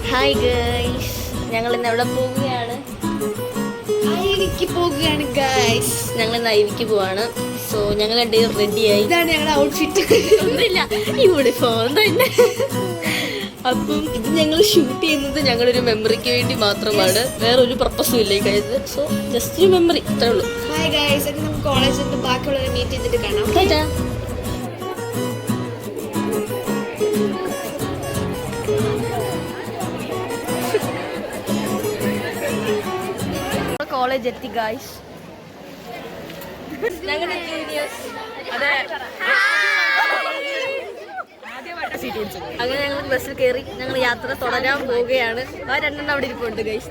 Hi guys, ഞങ്ങൾ ഇന്ന് എവിടെ പോവുകയാണ്? ഗൈസ്, ഞങ്ങൾ ഇന്ന് ഐവിക്ക് പോവാണ്. സോ ഞങ്ങൾ രണ്ടുപേരും റെഡിയായി. ഇതാണ് ഞങ്ങളുടെ ഔട്ട്ഫിറ്റ്. ഒന്നുമില്ല, യൂണിഫോം തന്നെ. അപ്പം ഇത് ഞങ്ങൾ ഷൂട്ട് ചെയ്യുന്നത് ഞങ്ങളൊരു മെമ്മറിക്ക് വേണ്ടി മാത്രമാണ്, വേറൊരു പർപ്പസും ഇല്ല ഈ കഴിഞ്ഞത്. സോ ജസ്റ്റ് ഒരു മെമ്മറി, അത്രേ ഉള്ളൂ. ഹായ് ഗൈസ്, അത് നമുക്ക് കോളേജിൽ ബാക്കിയുള്ളവരെ മീറ്റ് ചെയ്തിട്ട് കാണാം. കോളേജ് എത്തി ഗൈസ്. ഞങ്ങളുടെ ജൂനിയേഴ്സ് അങ്ങനെ ഞങ്ങൾ ബസ്സിൽ കയറി ഞങ്ങൾ യാത്ര തുടരാൻ പോവുകയാണ്. ആ രണ്ടെണ്ണം അവിടെ ഇരിപ്പുണ്ട് ഗൈസ്.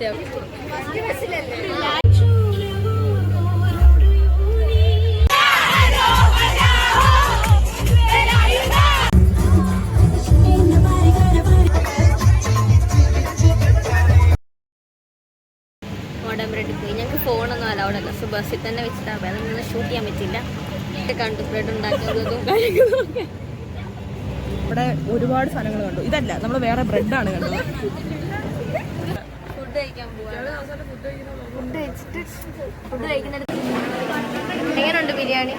പോയി ഞങ്ങൾക്ക് ഫോണൊന്നും അലൗഡല്ല. സോ ബസ്സിൽ തന്നെ വെച്ചിട്ടാണ് വേറെ നിന്ന് ഷൂട്ട് ചെയ്യാൻ പറ്റില്ല. കണ്ടു ബ്രെഡ് ഉണ്ടാക്കുന്നതും കാര്യങ്ങളൊക്കെ. ഇവിടെ ഒരുപാട് സാധനങ്ങൾ കണ്ടു. ഇതല്ല, നമ്മൾ വേറെ ബ്രെഡാണ് കണ്ടത്. ഫുഡ് കഴിക്കാൻ പോവാണ്. ഫുഡ് കഴിക്കുന്നത് എങ്ങനെയുണ്ട് ബിരിയാണി?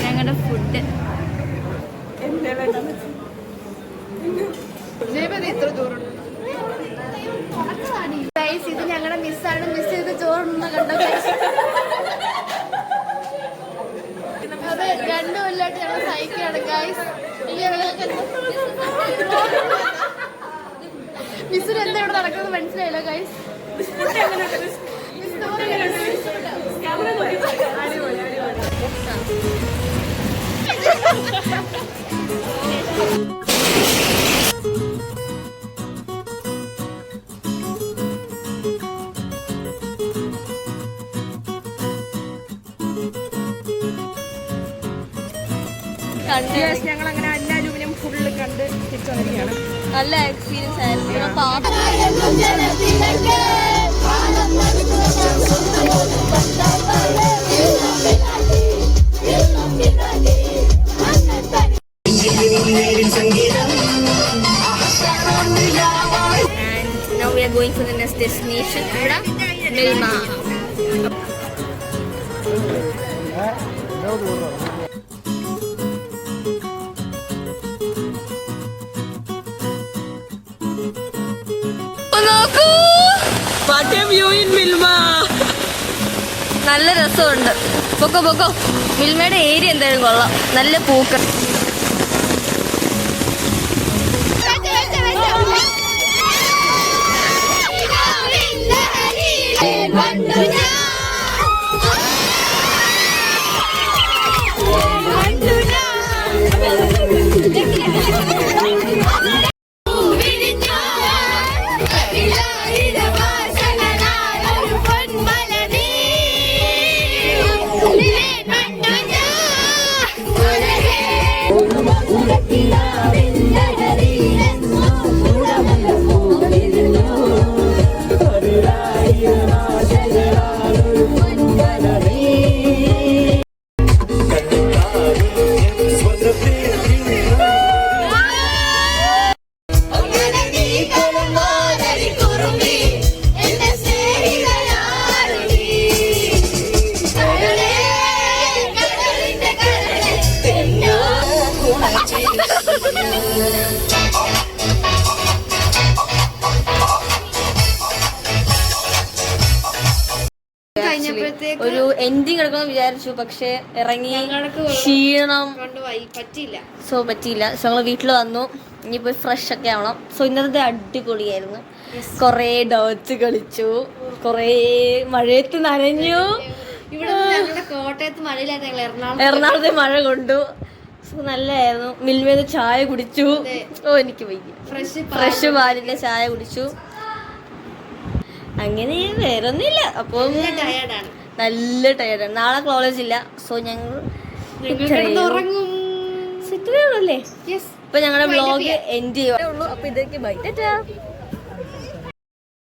ഞങ്ങളുടെ ഫുഡ് ഇത് ഞങ്ങളുടെ മിസ്സാണ്. മിസ് ചെയ്ത് ചോറുണ്ടെന്ന് കണ്ടോ? അതെ, 2 കൊല്ലമായിട്ട് ഞങ്ങൾ സഹിക്കുകയാണ് ഗൈസ്. മിസ്സിന് എന്താ ഇവിടെ നടക്കുന്നത് മനസ്സിലായില്ലോ ഗൈസ്. ഞങ്ങൾ അങ്ങനെ എല്ലാ അലൂമിനിയം ഫുള്ള് കണ്ട് തിരിച്ചു വന്നിരിക്കുകയാണ്. നല്ല എക്സ്പീരിയൻസ് ആയിരുന്നു. And now we are going for the next destination. Milma. നല്ല രസമുണ്ട്. പൊക്കോ മിൽമയുടെ ഏരിയ എന്തായാലും കൊള്ളാം. നല്ല പൂക്കൾ. ഒരു എൻഡിങ് എടുക്കണം വിചാരിച്ചു, പക്ഷെ ഇറങ്ങി ക്ഷീണം പറ്റിയില്ല. സോ ഞങ്ങൾ വീട്ടിൽ വന്നു. ഇനി പോയി ഫ്രഷ് ഒക്കെ ആവണം. സോ ഇന്നത്തെ അടിപൊളിയായിരുന്നു. കൊറേ ഡോച്ച് കളിച്ചു, കൊറേ മഴയത്ത് നനഞ്ഞു. കോട്ടയത്ത് മഴയില്ലാത്ത എറണാകുളത്തെ മഴ കൊണ്ടു. സോ നല്ലായിരുന്നു. മിൽമേന്ന് ചായ കുടിച്ചു. എനിക്ക് വയ്യ. ഫ്രഷ് പാലിന്റെ ചായ കുടിച്ചു. അങ്ങനെ വേറൊന്നുമില്ല. അപ്പോൾ നല്ല ടയർഡാണ്. നാളെ കോളേജ് ഇല്ല. സോ ഞങ്ങൾ ഇത്രയേ ഉള്ളൂ അല്ലേ. ഇപ്പൊ ഞങ്ങളുടെ വ്ലോഗ് എൻഡ് ചെയ്യുള്ളൂ. അപ്പൊ ഇതൊക്കെ ബൈ.